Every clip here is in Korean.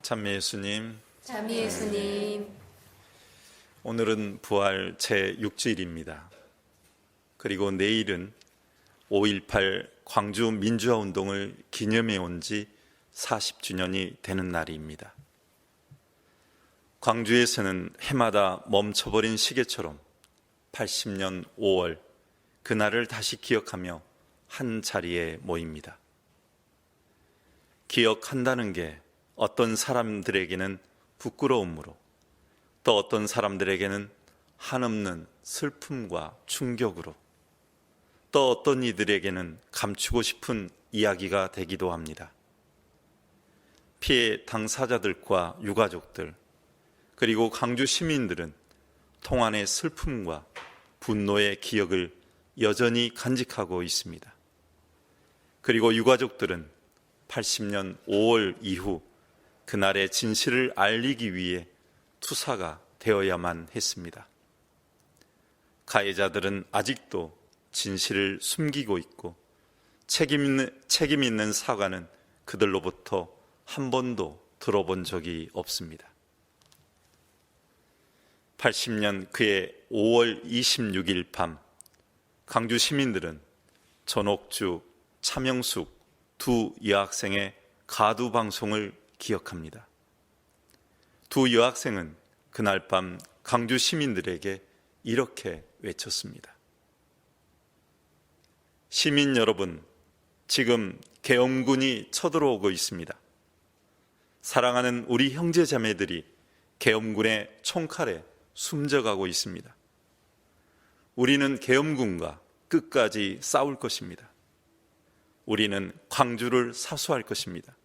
참미 예수님, 참미 예수님, 오늘은 부활 제6주일입니다. 그리고 내일은 5.18 광주 민주화 운동을 기념해 온 지 40주년이 되는 날입니다. 광주에서는 해마다 멈춰버린 시계처럼 80년 5월 그날을 다시 기억하며 한 자리에 모입니다. 기억한다는 게 어떤 사람들에게는 부끄러움으로, 또 어떤 사람들에게는 한없는 슬픔과 충격으로, 또 어떤 이들에게는 감추고 싶은 이야기가 되기도 합니다. 피해 당사자들과 유가족들, 그리고 광주 시민들은 통안의 슬픔과 분노의 기억을 여전히 간직하고 있습니다. 그리고 유가족들은 80년 5월 이후 그날의 진실을 알리기 위해 투사가 되어야만 했습니다. 가해자들은 아직도 진실을 숨기고 있고 책임 있는 사과는 그들로부터 한 번도 들어본 적이 없습니다. 80년 그해 5월 26일 밤 광주 시민들은 전옥주, 차명숙 두 여학생의 가두 방송을 기억합니다. 두 여학생은 그날 밤 광주 시민들에게 이렇게 외쳤습니다. 시민 여러분, 지금 계엄군이 쳐들어오고 있습니다. 사랑하는 우리 형제 자매들이 계엄군의 총칼에 숨져가고 있습니다. 우리는 계엄군과 끝까지 싸울 것입니다. 우리는 광주를 사수할 것입니다.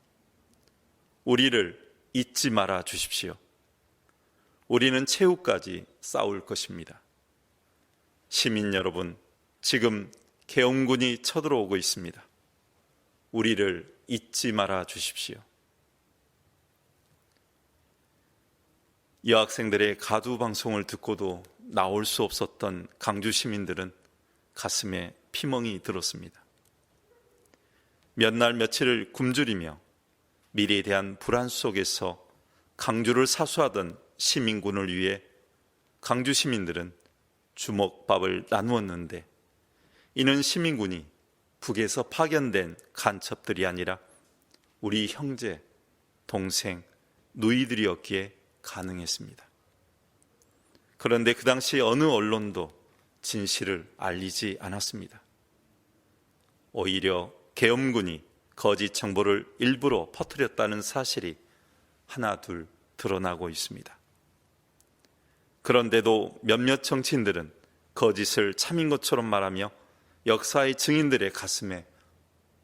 우리를 잊지 말아 주십시오. 우리는 최후까지 싸울 것입니다. 시민 여러분, 지금 계엄군이 쳐들어오고 있습니다. 우리를 잊지 말아 주십시오. 여학생들의 가두 방송을 듣고도 나올 수 없었던 광주 시민들은 가슴에 피멍이 들었습니다. 몇 날 며칠을 굶주리며 미래에 대한 불안 속에서 광주를 사수하던 시민군을 위해 광주 시민들은 주먹밥을 나누었는데, 이는 시민군이 북에서 파견된 간첩들이 아니라 우리 형제, 동생, 누이들이었기에 가능했습니다. 그런데 그 당시 어느 언론도 진실을 알리지 않았습니다. 오히려 계엄군이 거짓 정보를 일부러 퍼뜨렸다는 사실이 하나둘 드러나고 있습니다. 그런데도 몇몇 정치인들은 거짓을 참인 것처럼 말하며 역사의 증인들의 가슴에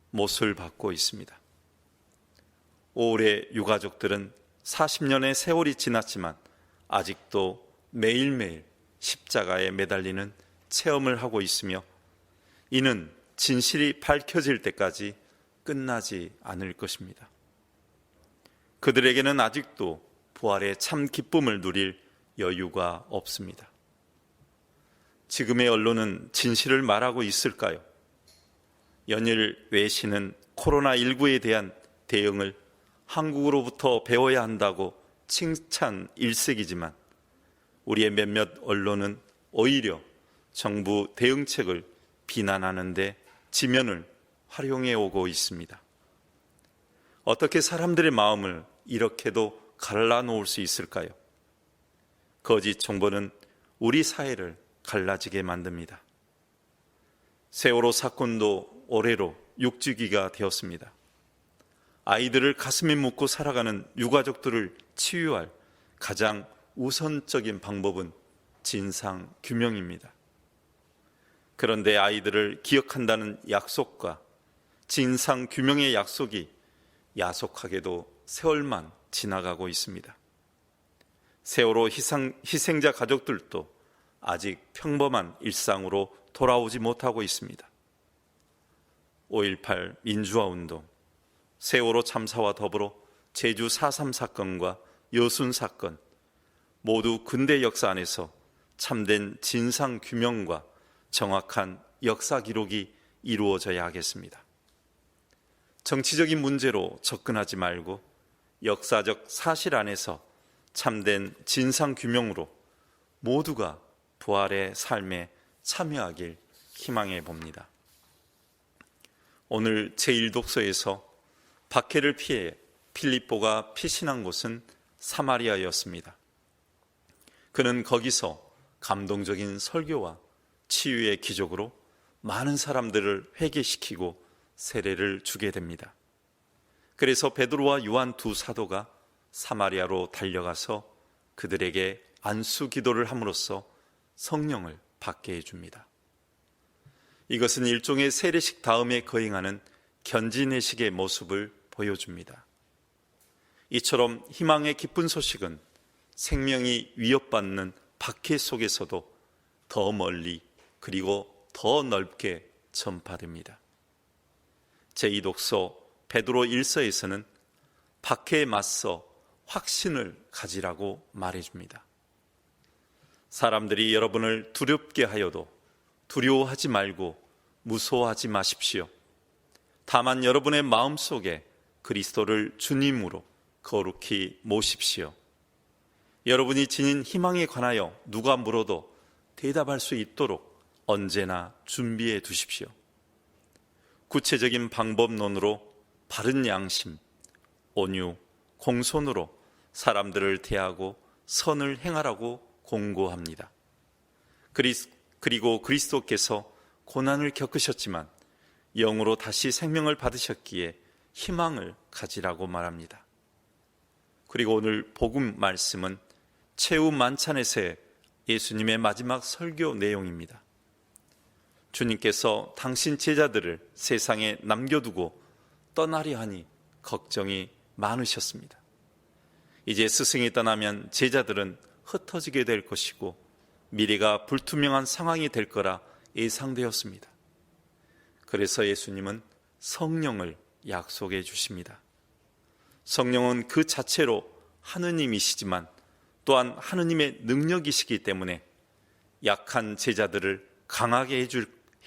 못을 박고 있습니다. 올해 유가족들은 40년의 세월이 지났지만 아직도 매일매일 십자가에 매달리는 체험을 하고 있으며, 이는 진실이 밝혀질 때까지 끝나지 않을 것입니다. 그들에게는 아직도 부활의 참 기쁨을 누릴 여유가 없습니다. 지금의 언론은 진실을 말하고 있을까요? 연일 외신은 코로나19에 대한 대응을 한국으로부터 배워야 한다고 칭찬 일색이지만, 우리의 몇몇 언론은 오히려 정부 대응책을 비난하는 데 지면을 활용해 오고 있습니다. 어떻게 사람들의 마음을 이렇게도 갈라놓을 수 있을까요? 거짓 정보는 우리 사회를 갈라지게 만듭니다. 세월호 사건도 올해로 6주기가 되었습니다. 아이들을 가슴에 묻고 살아가는 유가족들을 치유할 가장 우선적인 방법은 진상 규명입니다. 그런데 아이들을 기억한다는 약속과 진상 규명의 약속이 야속하게도 세월만 지나가고 있습니다. 세월호 희생자 가족들도 아직 평범한 일상으로 돌아오지 못하고 있습니다. 5.18 민주화 운동, 세월호 참사와 더불어 제주 4.3 사건과 여순 사건, 모두 근대 역사 안에서 참된 진상 규명과 정확한 역사 기록이 이루어져야 하겠습니다. 정치적인 문제로 접근하지 말고 역사적 사실 안에서 참된 진상 규명으로 모두가 부활의 삶에 참여하길 희망해 봅니다. 오늘 제1독서에서 박해를 피해 필립보가 피신한 곳은 사마리아였습니다. 그는 거기서 감동적인 설교와 치유의 기적으로 많은 사람들을 회개시키고 세례를 주게 됩니다. 그래서 베드로와 요한 두 사도가 사마리아로 달려가서 그들에게 안수 기도를 함으로써 성령을 받게 해줍니다. 이것은 일종의 세례식 다음에 거행하는 견지내식의 모습을 보여줍니다. 이처럼 희망의 기쁜 소식은 생명이 위협받는 박해 속에서도 더 멀리 그리고 더 넓게 전파됩니다. 제2독서 베드로 1서에서는 박해에 맞서 확신을 가지라고 말해줍니다. 사람들이 여러분을 두렵게 하여도 두려워하지 말고 무서워하지 마십시오. 다만 여러분의 마음속에 그리스도를 주님으로 거룩히 모십시오. 여러분이 지닌 희망에 관하여 누가 물어도 대답할 수 있도록 언제나 준비해 두십시오. 구체적인 방법론으로 바른 양심, 온유, 공손으로 사람들을 대하고 선을 행하라고 공고합니다. 그리고 그리스도께서 고난을 겪으셨지만 영으로 다시 생명을 받으셨기에 희망을 가지라고 말합니다. 그리고 오늘 복음 말씀은 최후 만찬에서의 예수님의 마지막 설교 내용입니다. 주님께서 당신 제자들을 세상에 남겨두고 떠나려 하니 걱정이 많으셨습니다. 이제 스승이 떠나면 제자들은 흩어지게 될 것이고 미래가 불투명한 상황이 될 거라 예상되었습니다. 그래서 예수님은 성령을 약속해 주십니다. 성령은 그 자체로 하느님이시지만 또한 하느님의 능력이시기 때문에 약한 제자들을 강하게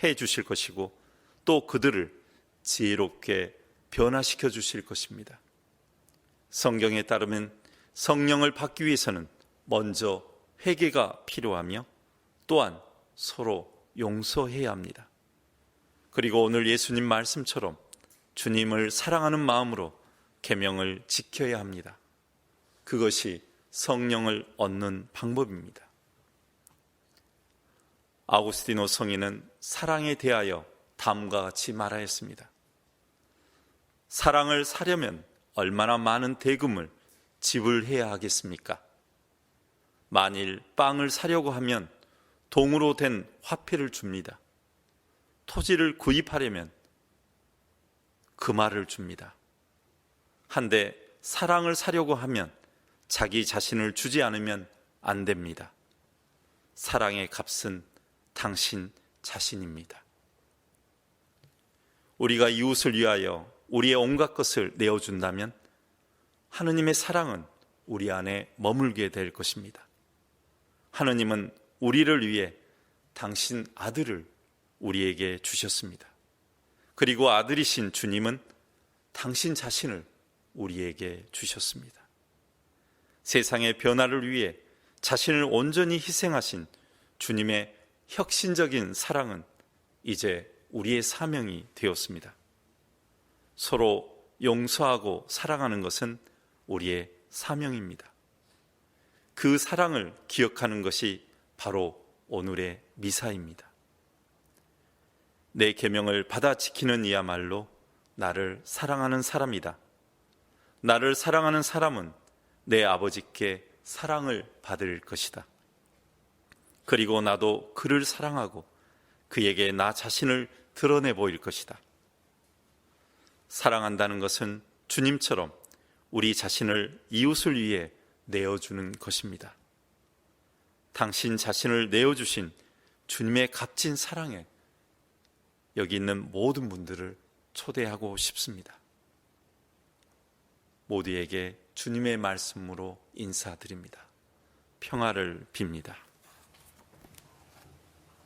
해 주실 것이고 또 그들을 지혜롭게 변화시켜 주실 것입니다. 성경에 따르면 성령을 받기 위해서는 먼저 회개가 필요하며 또한 서로 용서해야 합니다. 그리고 오늘 예수님 말씀처럼 주님을 사랑하는 마음으로 계명을 지켜야 합니다. 그것이 성령을 얻는 방법입니다. 아우구스티노 성인은 사랑에 대하여 다음과 같이 말하였습니다. 사랑을 사려면 얼마나 많은 대금을 지불해야 하겠습니까? 만일 빵을 사려고 하면 동으로 된 화폐를 줍니다. 토지를 구입하려면 금화를 줍니다. 한데 사랑을 사려고 하면 자기 자신을 주지 않으면 안 됩니다. 사랑의 값은 당신 자신입니다. 우리가 이웃을 위하여 우리의 온갖 것을 내어준다면 하느님의 사랑은 우리 안에 머물게 될 것입니다. 하느님은 우리를 위해 당신 아들을 우리에게 주셨습니다. 그리고 아들이신 주님은 당신 자신을 우리에게 주셨습니다. 세상의 변화를 위해 자신을 온전히 희생하신 주님의 혁신적인 사랑은 이제 우리의 사명이 되었습니다. 서로 용서하고 사랑하는 것은 우리의 사명입니다. 그 사랑을 기억하는 것이 바로 오늘의 미사입니다. 내 계명을 받아 지키는 이야말로 나를 사랑하는 사람이다. 나를 사랑하는 사람은 내 아버지께 사랑을 받을 것이다. 그리고 나도 그를 사랑하고 그에게 나 자신을 드러내 보일 것이다. 사랑한다는 것은 주님처럼 우리 자신을 이웃을 위해 내어주는 것입니다. 당신 자신을 내어주신 주님의 값진 사랑에 여기 있는 모든 분들을 초대하고 싶습니다. 모두에게 주님의 말씀으로 인사드립니다. 평화를 빕니다.